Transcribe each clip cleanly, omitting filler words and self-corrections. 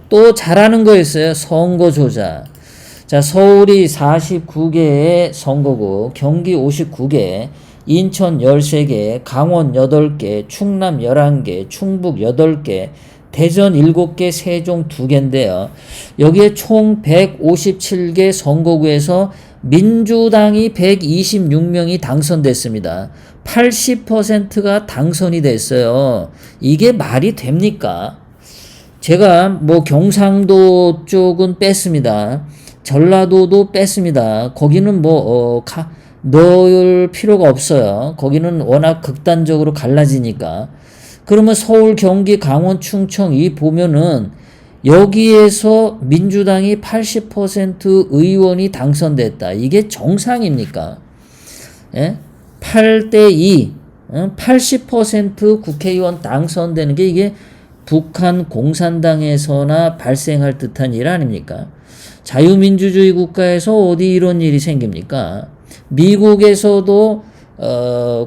또 잘하는 거 있어요. 선거 조작. 자, 서울이 49개의 선거구, 경기 59개, 인천 13개, 강원 8개, 충남 11개, 충북 8개, 대전 7개, 세종 2개인데요. 여기에 총 157개 선거구에서 민주당이 126명이 당선됐습니다. 80%가 당선이 됐어요. 이게 말이 됩니까? 제가 뭐 경상도 쪽은 뺐습니다. 전라도도 뺐습니다. 거기는 넣을 필요가 없어요. 거기는 워낙 극단적으로 갈라지니까. 그러면 서울, 경기, 강원, 충청 이 보면은 여기에서 민주당이 80% 의원이 당선됐다. 이게 정상입니까? 예? 8대2, 80% 국회의원 당선되는 게 이게 북한 공산당에서나 발생할 듯한 일 아닙니까? 자유민주주의 국가에서 어디 이런 일이 생깁니까? 미국에서도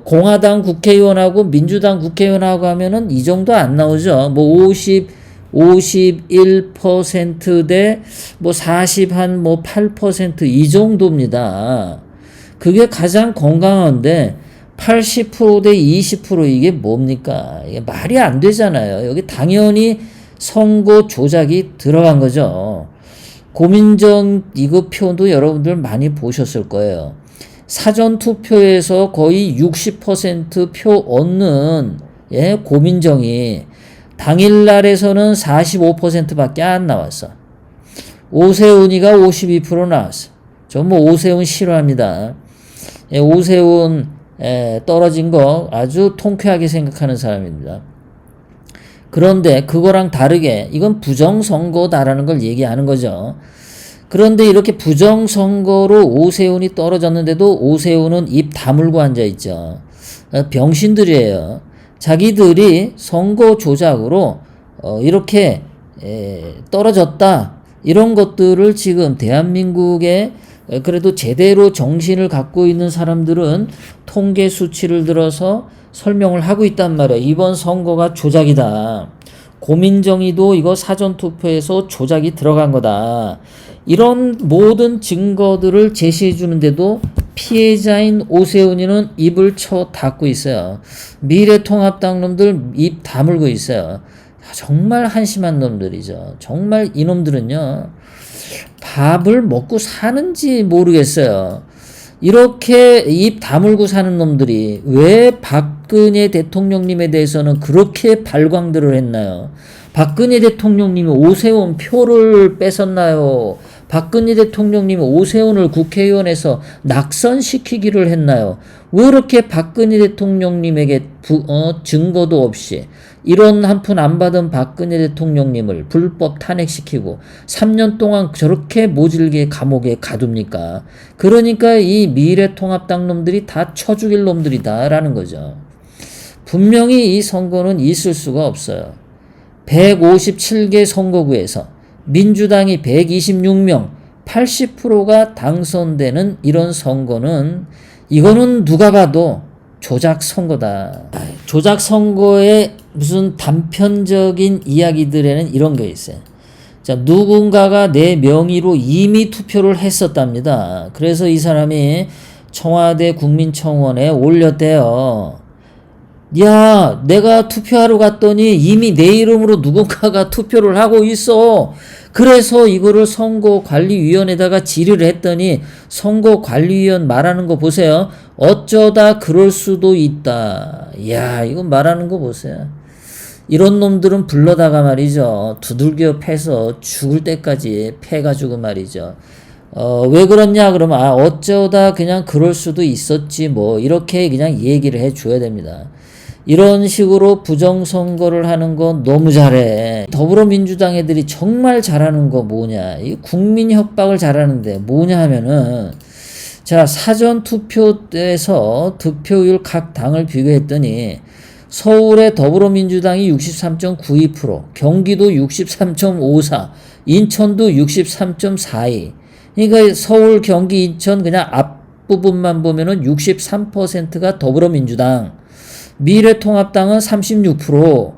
공화당 국회의원하고 민주당 국회의원하고 하면은 이 정도 안 나오죠. 뭐 51%대 뭐 8% 이 정도입니다. 그게 가장 건강한데 80%대 20% 이게 뭡니까? 이게 말이 안 되잖아요. 여기 당연히 선거 조작이 들어간 거죠. 고민정 이거 표도 여러분들 많이 보셨을 거예요. 사전투표에서 거의 60% 표 얻는 고민정이 당일날에서는 45%밖에 안 나왔어. 오세훈이가 52% 나왔어. 저 뭐 오세훈 싫어합니다. 오세훈 떨어진 거 아주 통쾌하게 생각하는 사람입니다. 그런데 그거랑 다르게 이건 부정선거다라는 걸 얘기하는 거죠. 그런데 이렇게 부정선거로 오세훈이 떨어졌는데도 오세훈은 입 다물고 앉아있죠. 병신들이에요. 자기들이 선거 조작으로 이렇게 떨어졌다. 이런 것들을 지금 대한민국에 그래도 제대로 정신을 갖고 있는 사람들은 통계 수치를 들어서 설명을 하고 있단 말이에요. 이번 선거가 조작이다. 고민정의도 이거 사전투표에서 조작이 들어간 거다. 이런 모든 증거들을 제시해 주는데도 피해자인 오세훈이는 입을 쳐 닫고 있어요. 미래통합당 놈들 입 다물고 있어요. 정말 한심한 놈들이죠. 정말 이놈들은요. 밥을 먹고 사는지 모르겠어요. 이렇게 입 다물고 사는 놈들이 왜 박근혜 대통령님에 대해서는 그렇게 발광들을 했나요? 박근혜 대통령님이 오세훈 표를 뺏었나요? 박근혜 대통령님이 오세훈을 국회의원에서 낙선시키기를 했나요? 왜 이렇게 박근혜 대통령님에게 증거도 없이 이런 한 푼 안 받은 박근혜 대통령님을 불법 탄핵시키고 3년 동안 저렇게 모질게 감옥에 가둡니까? 그러니까 이 미래통합당 놈들이 다 쳐죽일 놈들이다라는 거죠. 분명히 이 선거는 있을 수가 없어요. 157개 선거구에서 민주당이 126명, 80%가 당선되는 이런 선거는 이거는 누가 봐도 조작 선거다. 조작 선거의 무슨 단편적인 이야기들에는 이런 게 있어요. 자, 누군가가 내 명의로 이미 투표를 했었답니다. 그래서 이 사람이 청와대 국민청원에 올렸대요. 야, 내가 투표하러 갔더니 이미 내 이름으로 누군가가 투표를 하고 있어. 그래서 이거를 선거관리위원회에다가 질의를 했더니 선거관리위원 말하는 거 보세요. 어쩌다 그럴 수도 있다. 야, 이거 말하는 거 보세요. 이런 놈들은 불러다가 말이죠. 두들겨 패서 죽을 때까지 패가지고 말이죠. 왜 그렇냐 그러면 어쩌다 그냥 그럴 수도 있었지 뭐 이렇게 그냥 얘기를 해줘야 됩니다. 이런 식으로 부정선거를 하는 건 너무 잘해. 더불어민주당 애들이 정말 잘하는 거 뭐냐. 이 국민 협박을 잘하는데 뭐냐 하면은 자, 사전투표에서 득표율 각 당을 비교했더니 서울의 더불어민주당이 63.92%, 경기도 63.54%, 인천도 63.42%. 그러니까 서울, 경기, 인천 그냥 앞부분만 보면은 63%가 더불어민주당, 미래통합당은 36%.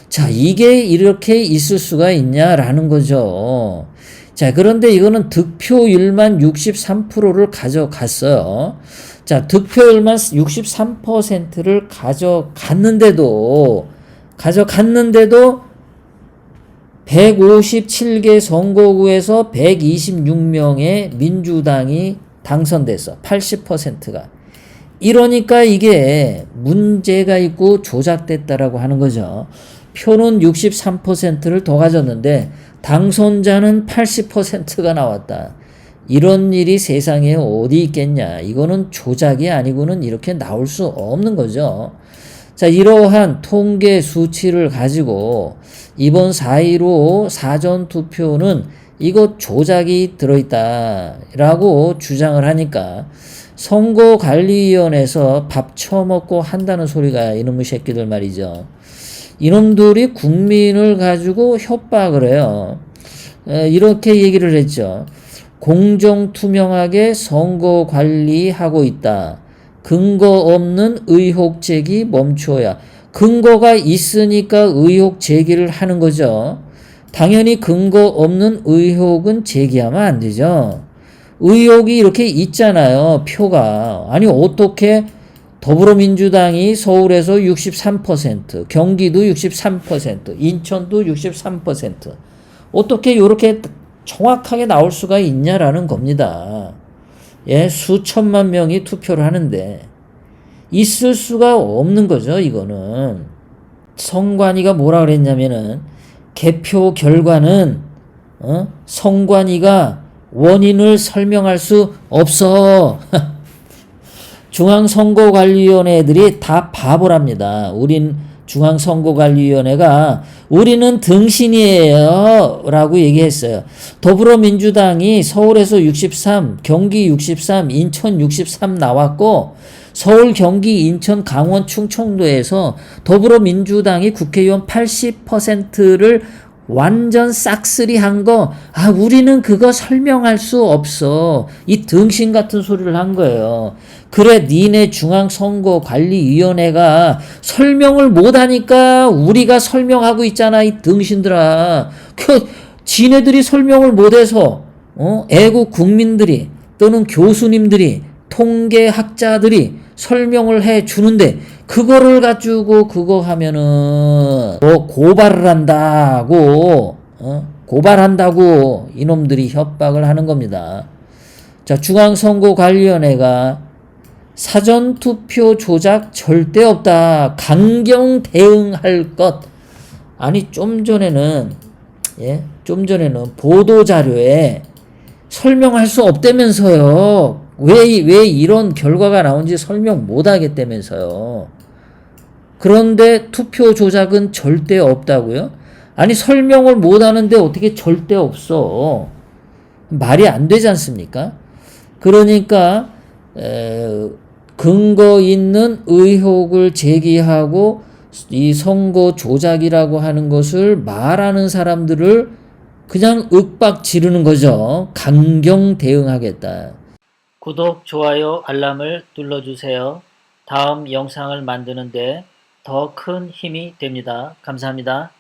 자, 이게 이렇게 있을 수가 있냐라는 거죠. 자, 그런데 이거는 득표율만 63%를 가져갔어요. 자, 득표율만 63%를 가져갔는데도 157개 선거구에서 126명의 민주당이 당선됐어. 80%가. 이러니까 이게 문제가 있고 조작됐다라고 하는 거죠. 표는 63%를 더 가졌는데 당선자는 80%가 나왔다. 이런 일이 세상에 어디 있겠냐. 이거는 조작이 아니고는 이렇게 나올 수 없는 거죠. 자, 이러한 통계 수치를 가지고 이번 4.15 사전투표는 이거 조작이 들어있다라고 주장을 하니까 선거관리위원회에서 밥 처먹고 한다는 소리가 이놈의 새끼들 말이죠. 이놈들이 국민을 가지고 협박을 해요. 이렇게 얘기를 했죠. 공정투명하게 선거 관리하고 있다. 근거 없는 의혹 제기 멈춰야. 근거가 있으니까 의혹 제기를 하는 거죠. 당연히 근거 없는 의혹은 제기하면 안 되죠. 의혹이 이렇게 있잖아요. 표가. 아니 어떻게 더불어민주당이 서울에서 63%, 경기도 63%, 인천도 63%. 어떻게 이렇게 정확하게 나올 수가 있냐라는 겁니다. 예, 수천만 명이 투표를 하는데 있을 수가 없는 거죠, 이거는. 선관위가 뭐라 그랬냐면은 개표 결과는 선관위가 원인을 설명할 수 없어. 중앙선거관리위원회들이 다 바보랍니다. 중앙선거관리위원회가 우리는 등신이에요 라고 얘기했어요. 더불어민주당이 서울에서 63, 경기 63, 인천 63 나왔고 서울, 경기, 인천, 강원, 충청도에서 더불어민주당이 국회의원 80%를 완전 싹쓸이 한 거, 우리는 그거 설명할 수 없어. 이 등신 같은 소리를 한 거예요. 그래, 니네 중앙선거관리위원회가 설명을 못하니까 우리가 설명하고 있잖아, 이 등신들아. 지네들이 설명을 못해서, 애국 국민들이 또는 교수님들이, 통계학자들이 설명을 해 주는데, 그거를 가지고 그거 하면은 고발을 한다고 이놈들이 협박을 하는 겁니다. 자, 중앙선거관리위원회가 사전투표 조작 절대 없다. 강경 대응할 것. 아니 좀 전에는 보도자료에 설명할 수 없다면서요. 왜 이런 결과가 나온지 설명 못 하겠다면서요. 그런데 투표 조작은 절대 없다고요? 아니 설명을 못 하는데 어떻게 절대 없어? 말이 안 되지 않습니까? 그러니까 근거 있는 의혹을 제기하고 이 선거 조작이라고 하는 것을 말하는 사람들을 그냥 윽박 지르는 거죠. 강경 대응하겠다. 구독, 좋아요, 알람을 눌러주세요. 다음 영상을 만드는데 더 큰 힘이 됩니다. 감사합니다.